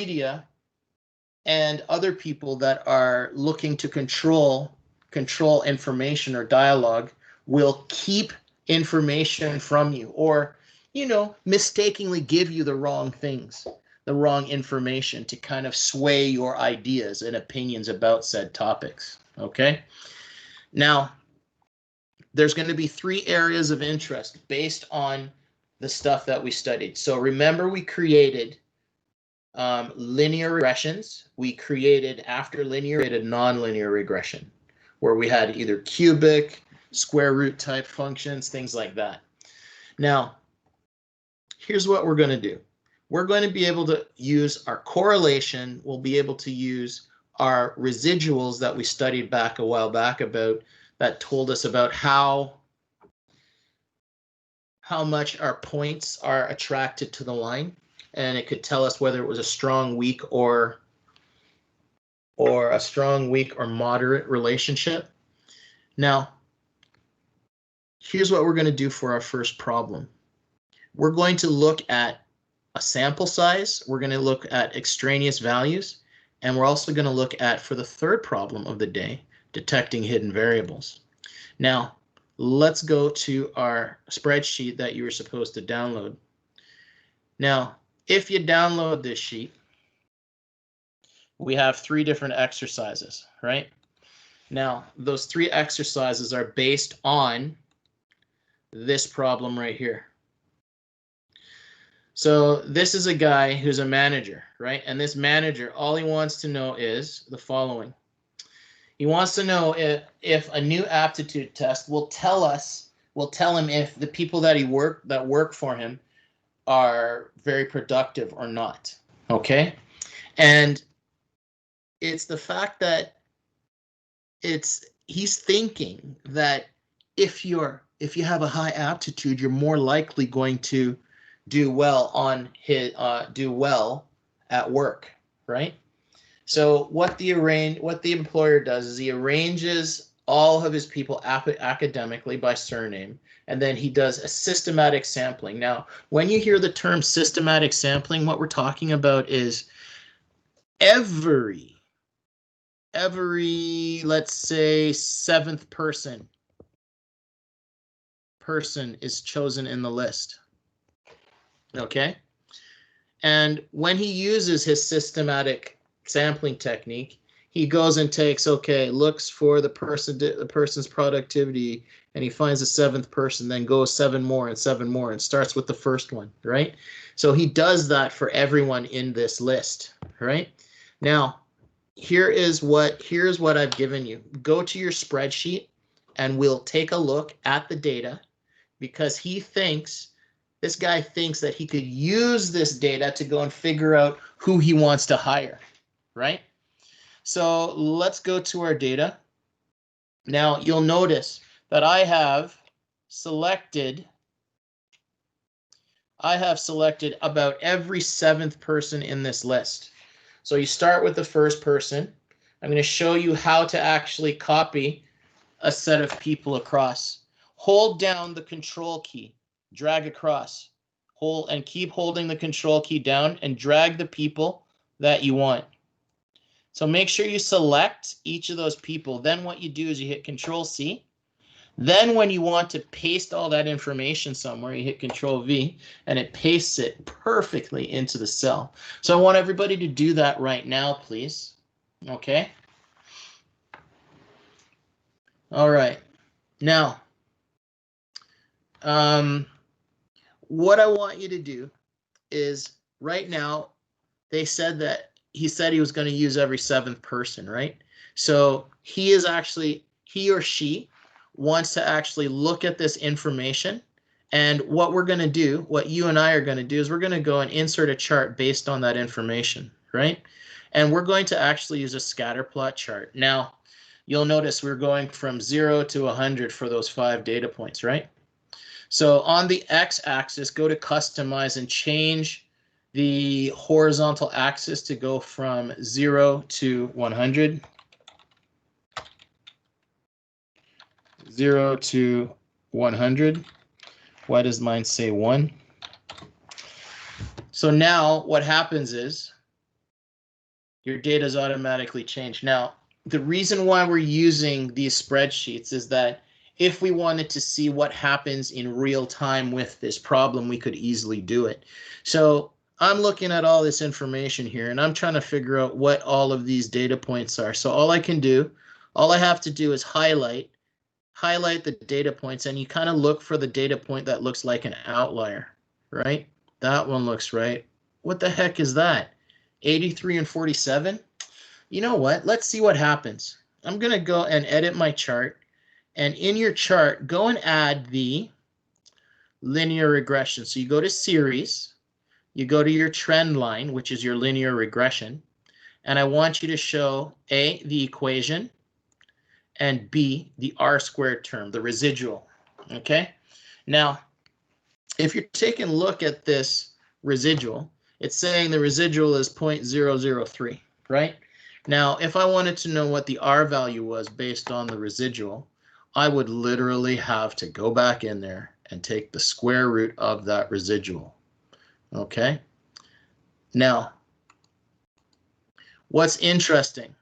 media and other people that are looking to control information or dialogue will keep information from you, or, you know, mistakenly give you the wrong things, the wrong information to kind of sway your ideas and opinions about said topics. Okay. Now, there's going to be 3 areas of interest based on the stuff that we studied. So remember, we created linear regressions. We created, after linear, nonlinear regression, where we had either cubic, square root type functions, things like that. Now, here's what we're going to do. We're going to be able to use our correlation. We'll be able to use our residuals that we studied back a while back about, that told us about how much our points are attracted to the line. And it could tell us whether it was a strong, weak, or a strong, weak, or moderate relationship. Now, here's what we're going to do for our first problem. We're going to look at a sample size. We're going to look at extraneous values. And we're also going to look at, for the third problem of the day, detecting hidden variables. Now, let's go to our spreadsheet that you were supposed to download. Now, if you download this sheet, we have 3 different exercises, right? Now, those 3 exercises are based on this problem right here. So this is a guy who's a manager, right? And this manager, all he wants to know is the following. He wants to know if a new aptitude test will tell him if the people that work for him are very productive or not. Okay? And it's the fact that he's thinking that if you have a high aptitude, you're more likely going to do well at work, right? So what the employer does is he arranges all of his people academically by surname, and then he does a systematic sampling. Now, when you hear the term systematic sampling, what we're talking about is every let's say 7th person is chosen in the list. Okay? And when he uses his systematic sampling technique, he goes and looks for the person's productivity, and he finds the 7th person, then goes 7 more and 7 more and starts with the first one, right? So he does that for everyone in this list, right? Now, here's what I've given you. Go to your spreadsheet and we'll take a look at the data, because this guy thinks that he could use this data to go and figure out who he wants to hire, right? So let's go to our data. Now you'll notice that I have selected about every 7th person in this list. So you start with the first person. I'm going to show you how to actually copy a set of people across. Hold down the control key, drag across, hold and keep holding the control key down and drag the people that you want. So make sure you select each of those people. Then what you do is you hit Control C. Then when you want to paste all that information somewhere, you hit Control V, and it pastes it perfectly into the cell. So I want everybody to do that right now, please. Okay. All right. Now, what I want you to do is, right now, he said he was going to use every 7th person, right? So he or she wants to actually look at this information. And what you and I are going to do is we're going to go and insert a chart based on that information, right? And we're going to actually use a scatter plot chart. Now, you'll notice we're going from 0 to 100 for those 5 data points, right? So on the x-axis, go to Customize and change the horizontal axis to go from 0 to 100. 0 to 100. Why does mine say 1? So now what happens is your data is automatically changed. Now, the reason why we're using these spreadsheets is that if we wanted to see what happens in real time with this problem, we could easily do it. So I'm looking at all this information here and I'm trying to figure out what all of these data points are. So all I have to do is highlight the data points, and you kind of look for the data point that looks like an outlier, right? That one looks right. What the heck is that? 83 and 47? You know what? Let's see what happens. I'm going to go and edit my chart. And in your chart, go and add the linear regression. So you go to series, you go to your trend line, which is your linear regression. And I want you to show A, the equation, and B, the R squared term, the residual. Okay? Now, if you're taking a look at this residual, it's saying the residual is 0.003, right? Now, if I wanted to know what the R value was based on the residual, I would literally have to go back in there and take the square root of that residual. Okay? Now, what's interesting,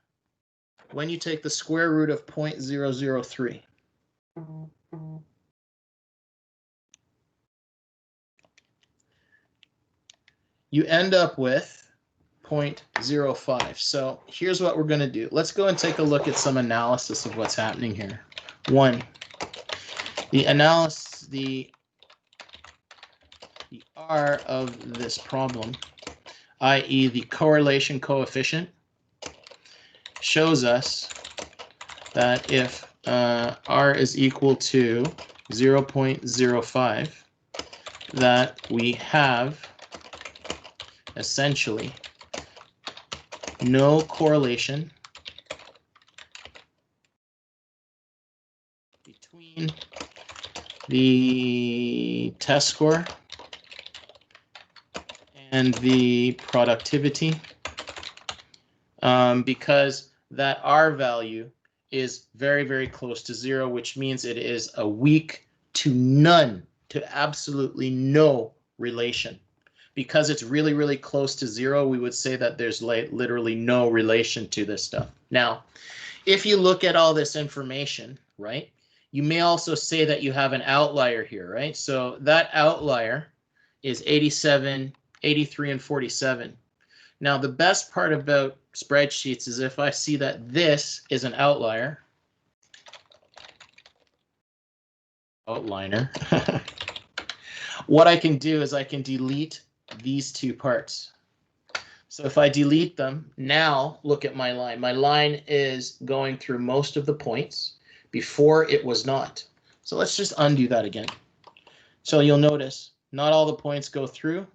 when you take the square root of 0.003, you end up with 0.05. So here's what we're going to do. Let's go and take a look at some analysis of what's happening here. One, the analysis, the R of this problem, i.e. the correlation coefficient, shows us that if R is equal to 0.05, that we have essentially no correlation between the test score and the productivity, because that R value is very, very close to 0, which means it is a weak to none, to absolutely no relation. Because it's really, really close to 0, we would say that there's literally no relation to this stuff. Now, if you look at all this information, right, you may also say that you have an outlier here, right? So that outlier is 87, 83, and 47. Now, the best part about spreadsheets is if I see that this is an outliner, what I can do is I can delete these two parts. So if I delete them, now look at my line. My line is going through most of the points. Before it was not. So let's just undo that again. So you'll notice not all the points go through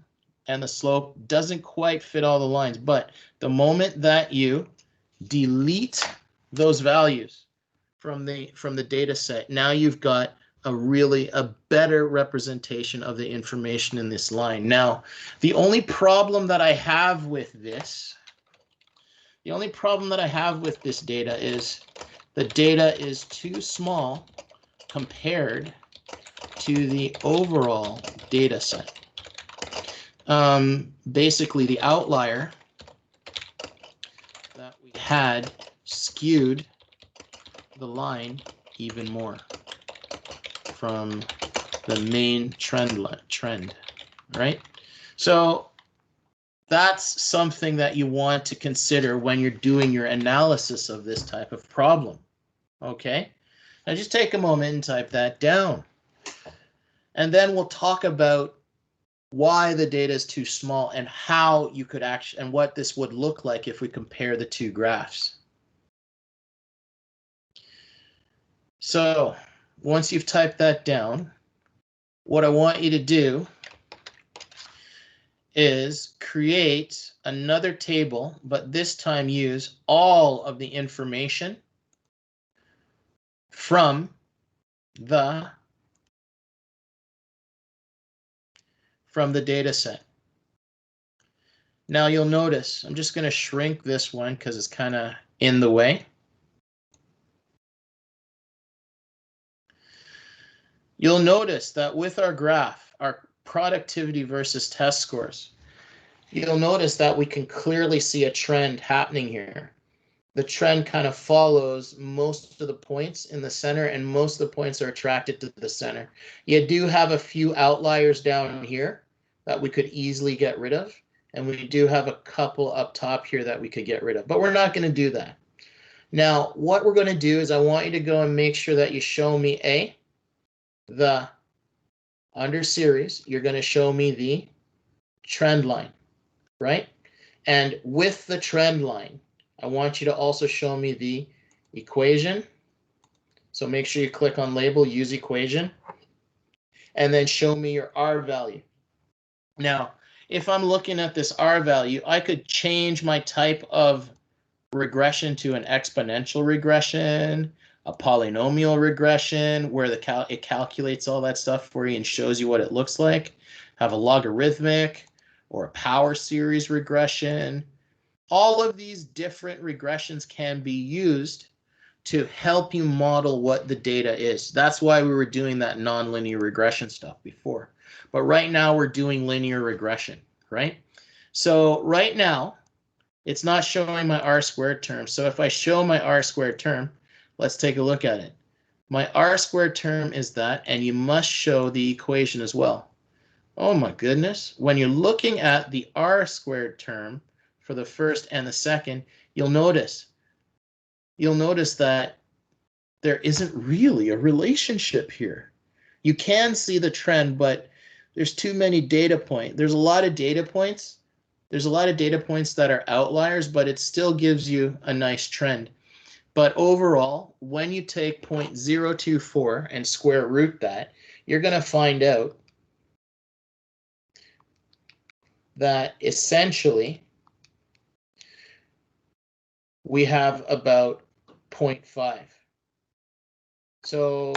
and the slope doesn't quite fit all the lines. But the moment that you delete those values from the data set, now you've got a better representation of the information in this line. Now, the only problem that I have with this, data is the data is too small compared to the overall data set. Basically, the outlier that we had skewed the line even more from the main trend, right? So that's something that you want to consider when you're doing your analysis of this type of problem. Okay, now just take a moment and type that down. And then we'll talk about why the data is too small and how you could actually, and what this would look like if we compare the two graphs. So once you've typed that down, what I want you to do is create another table, but this time use all of the information from the data set. Now you'll notice, I'm just going to shrink this one because it's kind of in the way. You'll notice that with our graph, our productivity versus test scores, you'll notice that we can clearly see a trend happening here. The trend kind of follows most of the points in the center, and most of the points are attracted to the center. You do have a few outliers down here that we could easily get rid of, and we do have a couple up top here that we could get rid of, but we're not going to do that. Now, what we're going to do is I want you to go and make sure that you show me the under series, you're going to show me the trend line, right? And with the trend line, I want you to also show me the equation. So make sure you click on label, use equation, and then show me your R value. Now, if I'm looking at this R value, I could change my type of regression to an exponential regression, a polynomial regression, where it calculates all that stuff for you and shows you what it looks like. Have a logarithmic or a power series regression. All of these different regressions can be used to help you model what the data is. That's why we were doing that nonlinear regression stuff before. But right now we're doing linear regression, right? So right now, it's not showing my R squared term. So if I show my R squared term, let's take a look at it. My R squared term is that, and you must show the equation as well. Oh my goodness. When you're looking at the R squared term for the first and the second, you'll notice that there isn't really a relationship here. You can see the trend, but there's too many data points. There's a lot of data points. There's a lot of data points that are outliers, but it still gives you a nice trend. But overall, when you take 0.024 and square root that, you're going to find out that essentially we have about 0.5. So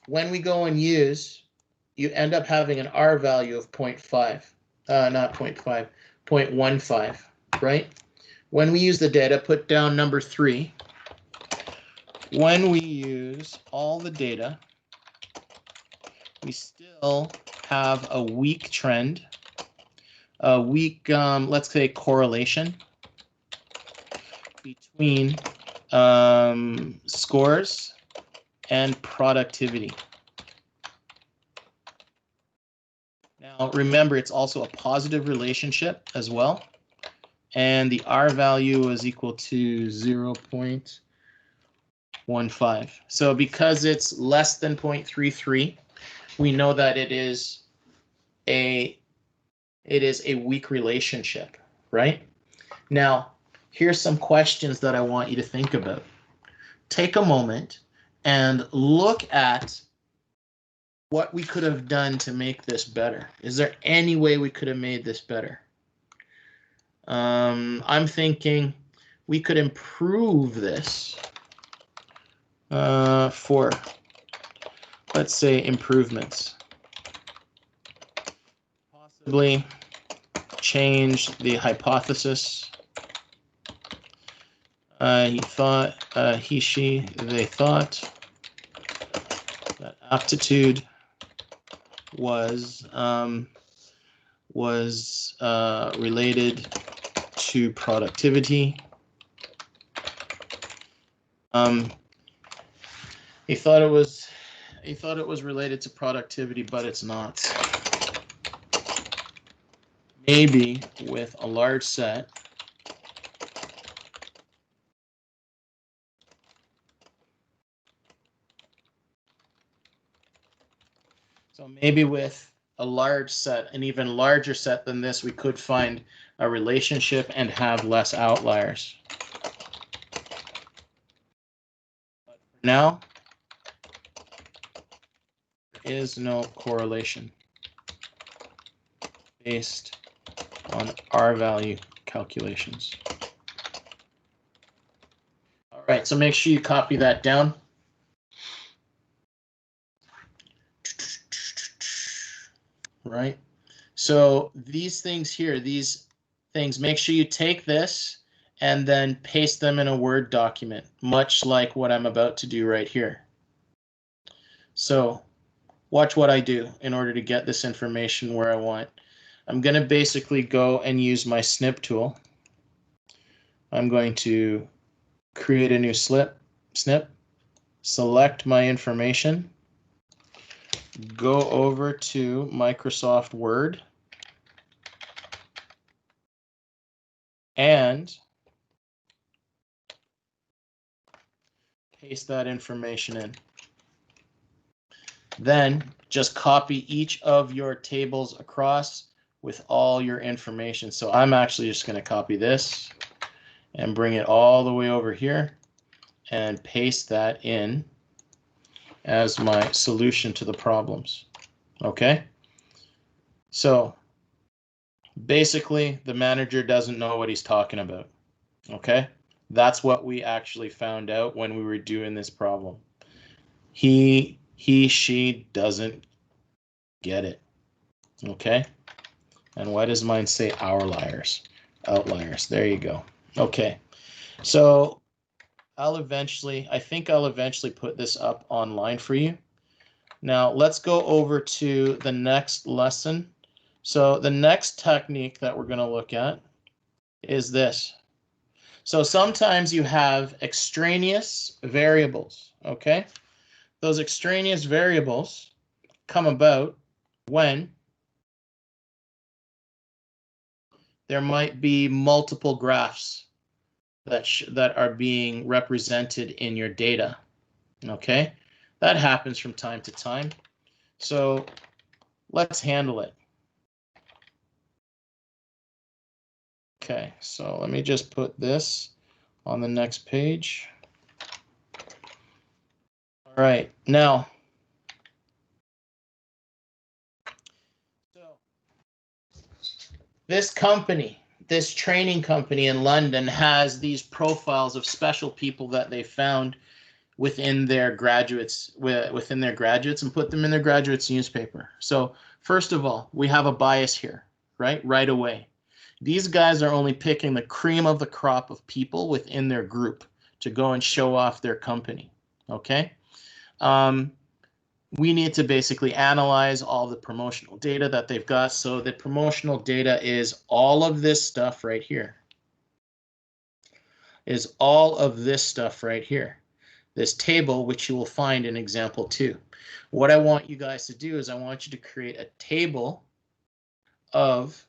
when we go and use, you end up having an R value of 0.5, not 0.5, 0.15, right? When we use the data, put down number 3. When we use all the data, we still have a weak trend, a weak, let's say, correlation between scores and productivity. Now, remember, it's also a positive relationship as well. And the R value is equal to 0.15. So because it's less than 0.33, we know that it is a weak relationship, right? Now, here's some questions that I want you to think about. Take a moment and look at what we could have done to make this better. Is there any way we could have made this better? I'm thinking we could improve this for, let's say, improvements. Possibly change the hypothesis. They thought that aptitude was related to productivity. He thought it was related to productivity, but it's not. Maybe with a large set, so maybe with a large set, an even larger set than this, we could find a relationship and have less outliers. But for now, there is no correlation based on R value calculations. All right, so make sure you copy that down. Right? So these things here, make sure you take this and then paste them in a Word document, much like what I'm about to do right here. So watch what I do in order to get this information where I want. I'm going to basically go and use my snip tool. I'm going to create a new snip, select my information, go over to Microsoft Word, and paste that information in. Then just copy each of your tables across with all your information. So I'm actually just going to copy this and bring it all the way over here and paste that in as my solution to the problems. Okay? So basically, the manager doesn't know what he's talking about. Okay? That's what we actually found out when we were doing this problem. He, she doesn't get it. Okay? And why does mine say outliers? Outliers. There you go. Okay. So I think I'll eventually put this up online for you. Now let's go over to the next lesson. So the next technique that we're going to look at is this. So sometimes you have extraneous variables, okay? Those extraneous variables come about when there might be multiple graphs that are being represented in your data, okay? That happens from time to time. So let's handle it. Okay, so let me just put this on the next page. All right, now, so this company, this training company in London has these profiles of special people that they found within their graduates, and put them in their graduates newspaper. So first of all, we have a bias here, right away. These guys are only picking the cream of the crop of people within their group to go and show off their company, okay? We need to basically analyze all the promotional data that they've got. So the promotional data is all of this stuff right here. Is all of this stuff right here. This table, which you will find in example 2. What I want you guys to do is I want you to create a table of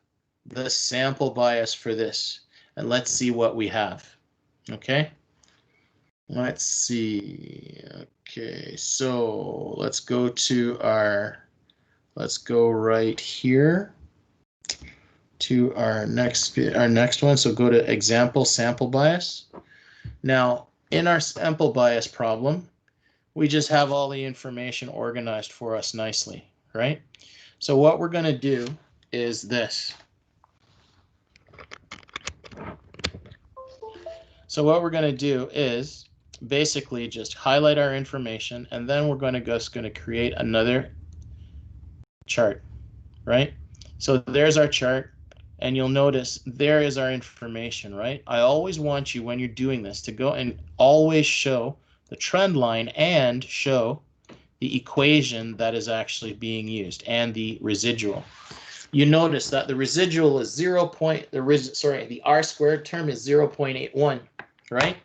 the sample bias for this. And let's see what we have. Okay. Let's see. Okay, so let's go to let's go right here to our next one. So go to example sample bias. Now, in our sample bias problem, we just have all the information organized for us nicely, right? So what we're going to do is this. So what we're going to do is basically just highlight our information, and then we're just going to create another chart, right? So there's our chart, and you'll notice there is our information, right? I always want you, when you're doing this, to go and always show the trend line and show the equation that is actually being used and the residual. You notice that the residual is the R squared term is 0.81, right?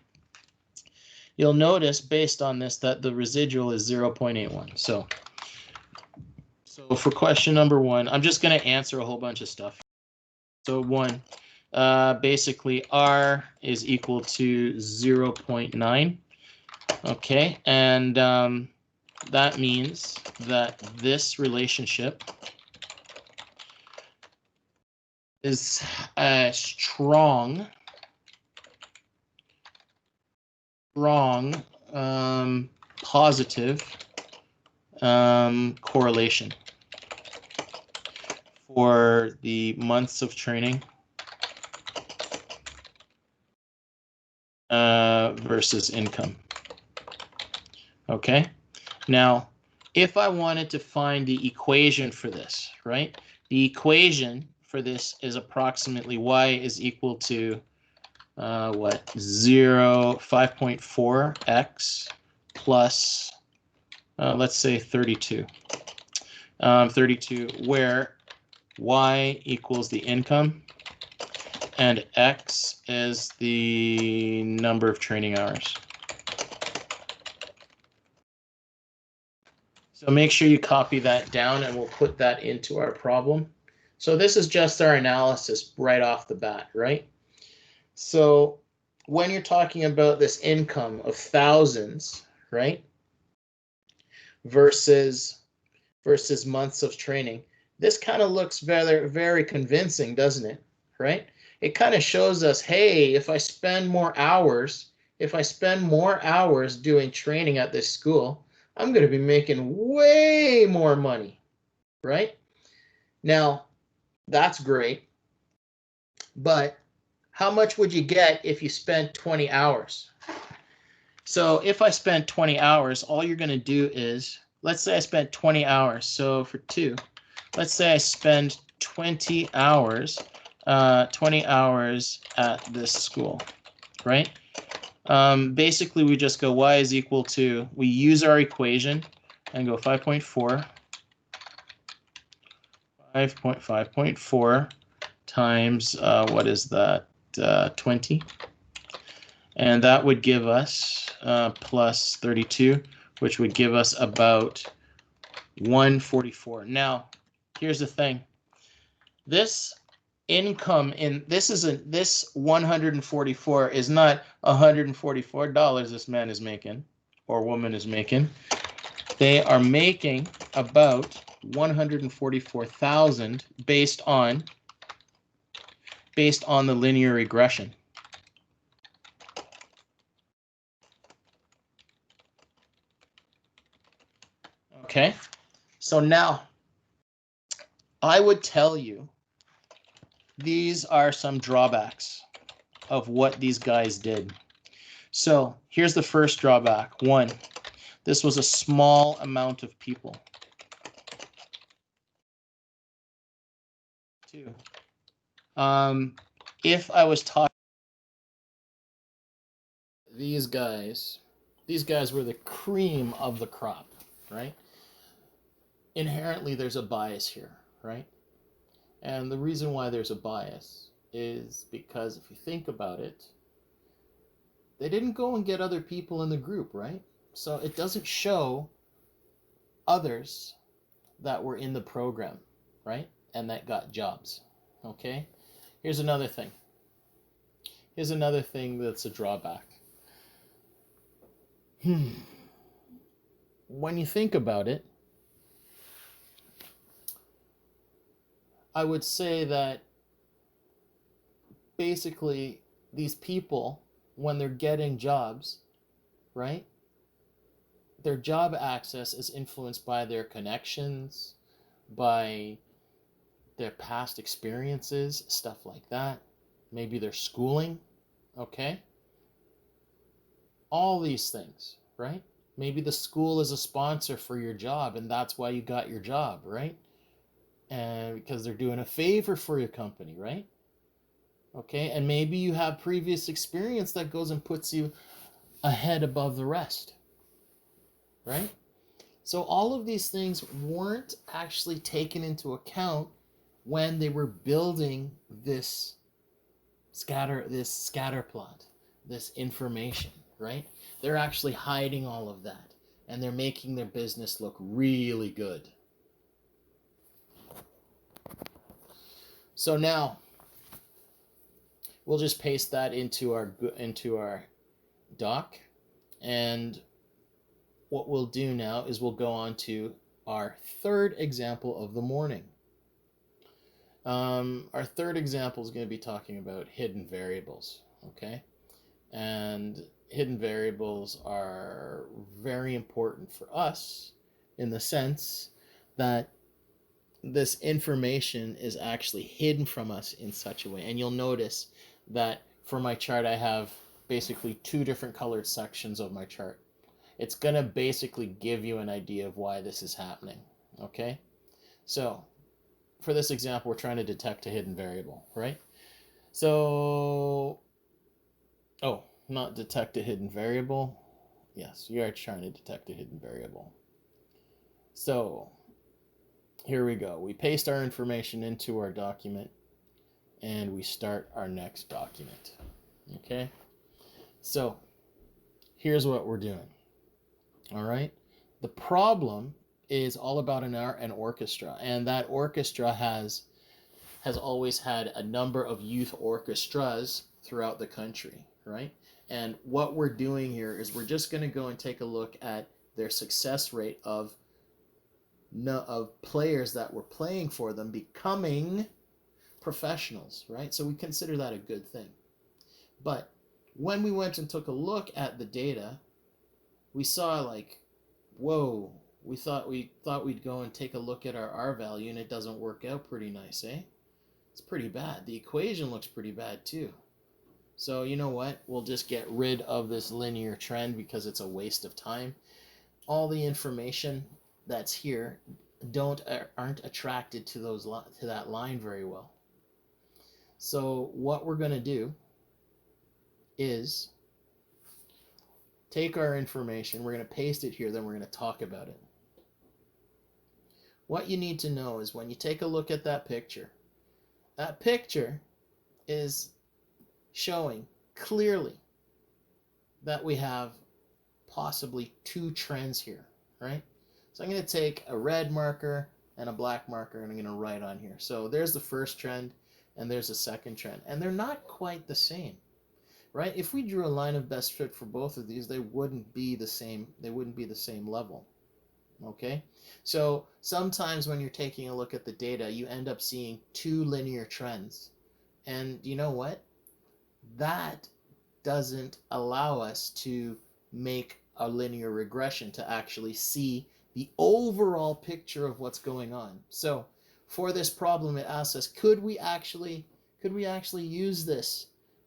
You'll notice based on this that the residual is 0.81. So for question number 1, I'm just going to answer a whole bunch of stuff. So 1, basically R is equal to 0.9. Okay, and that means that this relationship is a strong positive correlation for the months of training versus income. Okay, now if I wanted to find the equation for this, right? The equation for this is approximately y is equal to 5.4x plus let's say 32. 32, where y equals the income, and x is the number of training hours. So make sure you copy that down, and we'll put that into our problem. So this is just our analysis right off the bat, right? So when you're talking about this income of thousands, right, versus months of training, this kind of looks very, very convincing, doesn't it? Right? It kind of shows us, hey, if I spend more hours doing training at this school, I'm going to be making way more money, right? Now, that's great, but how much would you get if you spent 20 hours? So if I spent 20 hours, all you're going to do is, let's say I spent 20 hours. So for 2, let's say I spend 20 hours at this school, right? Basically, we just go y is equal to, we use our equation and go 5.4 times, what is that, 20. And that would give us plus 32, which would give us about 144. Now, here's the thing. This income this 144 is not $144 this man is making or woman is making. They are making about 144,000 based on the linear regression. Okay, so now I would tell you these are some drawbacks of what these guys did. So here's the first drawback. 1, this was a small amount of people. 2, if I was talking these guys were the cream of the crop, right? Inherently, there's a bias here, right? And the reason why there's a bias is because if you think about it, they didn't go and get other people in the group, right? So it doesn't show others that were in the program, right? And that got jobs, okay? Here's another thing. Here's another thing that's a drawback. When you think about it, I would say that basically these people, when they're getting jobs, right, their job access is influenced by their connections, by their past experiences, stuff like that, maybe their schooling, okay? All these things, right? Maybe the school is a sponsor for your job and that's why you got your job, right? And because they're doing a favor for your company, right? Okay, and maybe you have previous experience that goes and puts you ahead above the rest, right? So all of these things weren't actually taken into account when they were building this scatter plot, this information, right? They're actually hiding all of that, and they're making their business look really good. So now we'll just paste that into our doc, and what we'll do now is we'll go on to our third example of the morning. Our third example is going to be talking about hidden variables, okay? And hidden variables are very important for us in the sense that this information is actually hidden from us in such a way. And you'll notice that for my chart, I have basically 2 different colored sections of my chart. It's going to basically give you an idea of why this is happening, okay? So for this example, we're trying to detect a hidden variable, right? So, not detect a hidden variable. Yes, you are trying to detect a hidden variable. So here we go. We paste our information into our document and we start our next document. Okay? So here's what we're doing. All right? The problem is all about an orchestra, and that orchestra has always had a number of youth orchestras throughout the country, right? And what we're doing here is we're just going to go and take a look at their success rate of players that were playing for them becoming professionals, right? So we consider that a good thing. But when we went and took a look at the data, we saw like, whoa, we thought we'd go and take a look at our R value, and it doesn't work out pretty nice, eh? It's pretty bad. The equation looks pretty bad too. So you know what? We'll just get rid of this linear trend because it's a waste of time. All the information that's here aren't attracted to that line very well. So what we're going to do is take our information, we're going to paste it here, then we're going to talk about it. What you need to know is when you take a look at that picture is showing clearly that we have possibly two trends here, right? So I'm going to take a red marker and a black marker, and I'm going to write on here. So there's the first trend and there's the second trend, and they're not quite the same, right? If we drew a line of best fit for both of these, they wouldn't be the same level. Okay, so sometimes when you're taking a look at the data, you end up seeing two linear trends, and you know what? That doesn't allow us to make a linear regression to actually see the overall picture of what's going on. So for this problem, it asks us, could we actually use this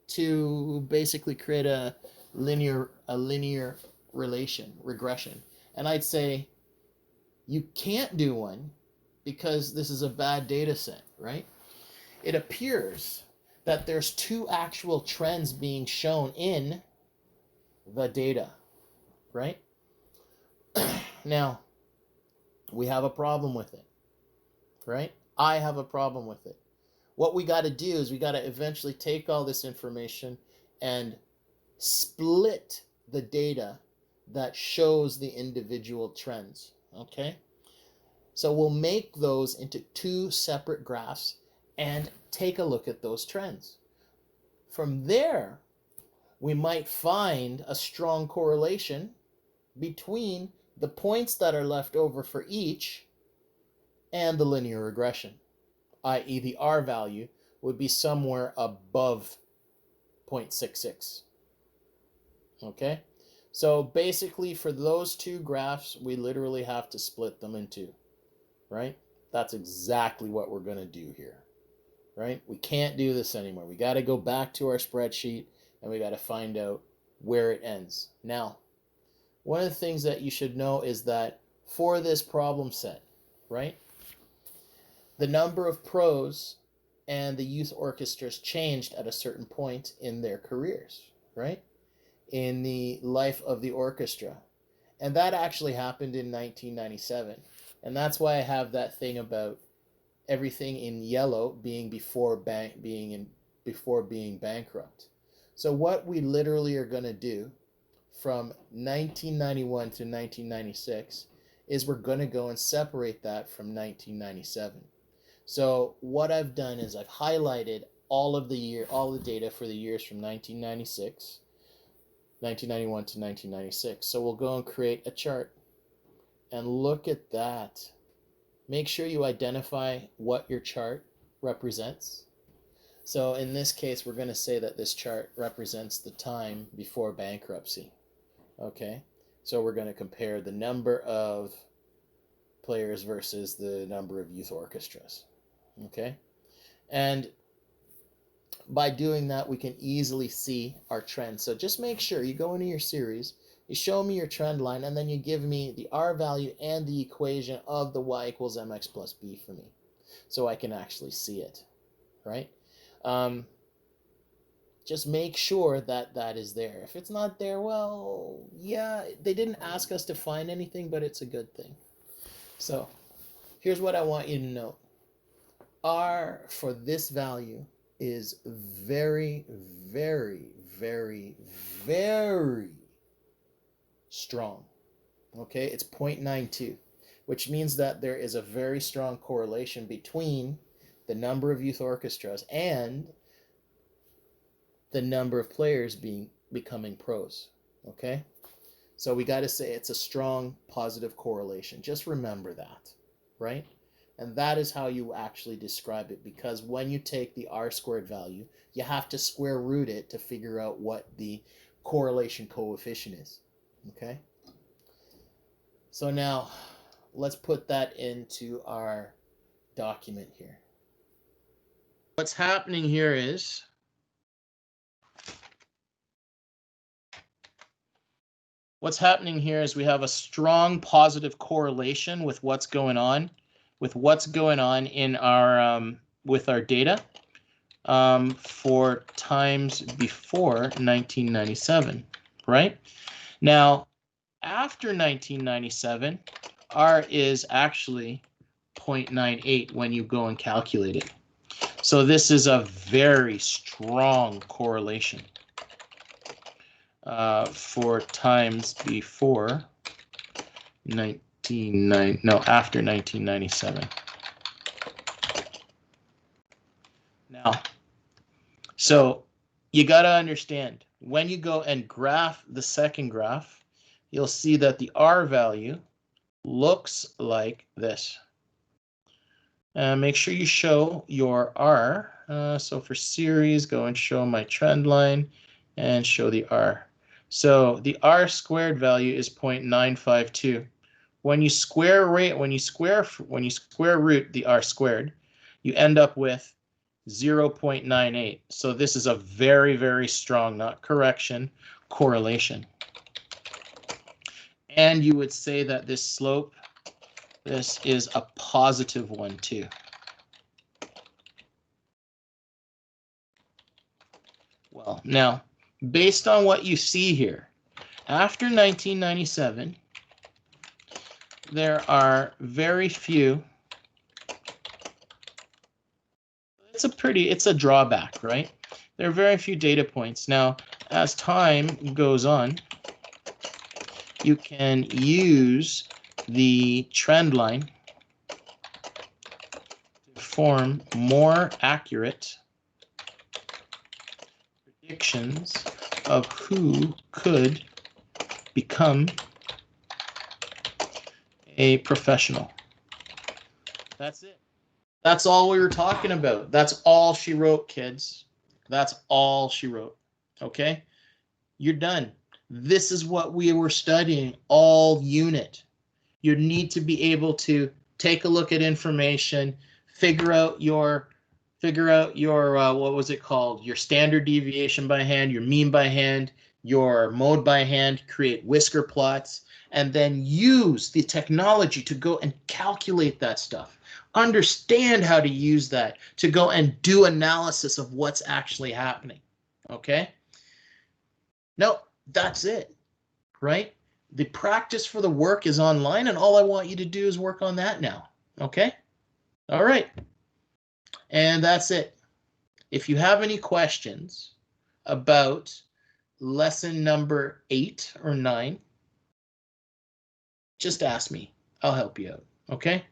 to basically create a linear regression? And I'd say you can't do one because this is a bad data set, right? It appears that there's two actual trends being shown in the data, right? Now, we have a problem with it, right? I have a problem with it. What we got to do is we got to eventually take all this information and split the data that shows the individual trends, okay? So we'll make those into two separate graphs and take a look at those trends. From there, we might find a strong correlation between the points that are left over for each and the linear regression, i.e. the R value would be somewhere above 0.66. Okay? So basically for those two graphs, we literally have to split them in two, right? That's exactly what we're going to do here, right? We can't do this anymore. We got to go back to our spreadsheet and we got to find out where it ends. Now, one of the things that you should know is that for this problem set, right, the number of pros and the youth orchestras changed at a certain point in their careers, right, in the life of the orchestra. And that actually happened in 1997. And that's why I have that thing about everything in yellow being before being bankrupt. So what we literally are going to do from 1991 to 1996 is we're going to go and separate that from 1997. So what I've done is I've highlighted all the data for the years from 1991 to 1996. So we'll go and create a chart and look at that. Make sure you identify what your chart represents. So in this case, we're going to say that this chart represents the time before bankruptcy. Okay, so we're going to compare the number of players versus the number of youth orchestras. Okay, and by doing that, we can easily see our trend. So just make sure you go into your series, you show me your trend line, and then you give me the R value and the equation of the Y equals mx plus b for me, so I can actually see it, right? Just make sure that that is there. If it's not there, well, yeah, they didn't ask us to find anything, but it's a good thing. So here's what I want you to know. R for this value is very, very, very, very strong. Okay, it's 0.92, which means that there is a very strong correlation between the number of youth orchestras and the number of players becoming pros. Okay, so we got to say it's a strong positive correlation. Just remember that, right? And that is how you actually describe it, because when you take the R squared value, you have to square root it to figure out what the correlation coefficient is. Okay, so now let's put that into our document here. What's happening here is we have a strong positive correlation with what's going on in our with our data for times before 1997, right? Now, after 1997, R is actually 0.98 when you go and calculate it. So this is a very strong correlation for times before after 1997. Now, so you got to understand, when you go and graph the second graph, you'll see that the R value looks like this. Make sure you show your R. So for series, go and show my trend line and show the R. So the R squared value is 0.952. When you square root the R squared, you end up with 0.98. So this is a very, very strong, not correction, correlation. And you would say that this slope, this is a positive one too. Well, now, based on what you see here, after 1997, there are very few. It's a drawback, right? There are very few data points. Now, as time goes on, you can use the trend line to form more accurate predictions of who could become a professional. That's it. That's all we were talking about. That's all she wrote, kids. That's all she wrote. Okay? You're done. This is what we were studying all unit. You need to be able to take a look at information, figure out your what was it called? Your standard deviation by hand, your mean by hand, your mode by hand, create whisker plots, and then use the technology to go and calculate that stuff. Understand how to use that to go and do analysis of what's actually happening. Okay? No, that's it, right? The practice for the work is online, and all I want you to do is work on that now. Okay? All right. And that's it. If you have any questions about lesson number 8 or 9, just ask me. I'll help you out. Okay?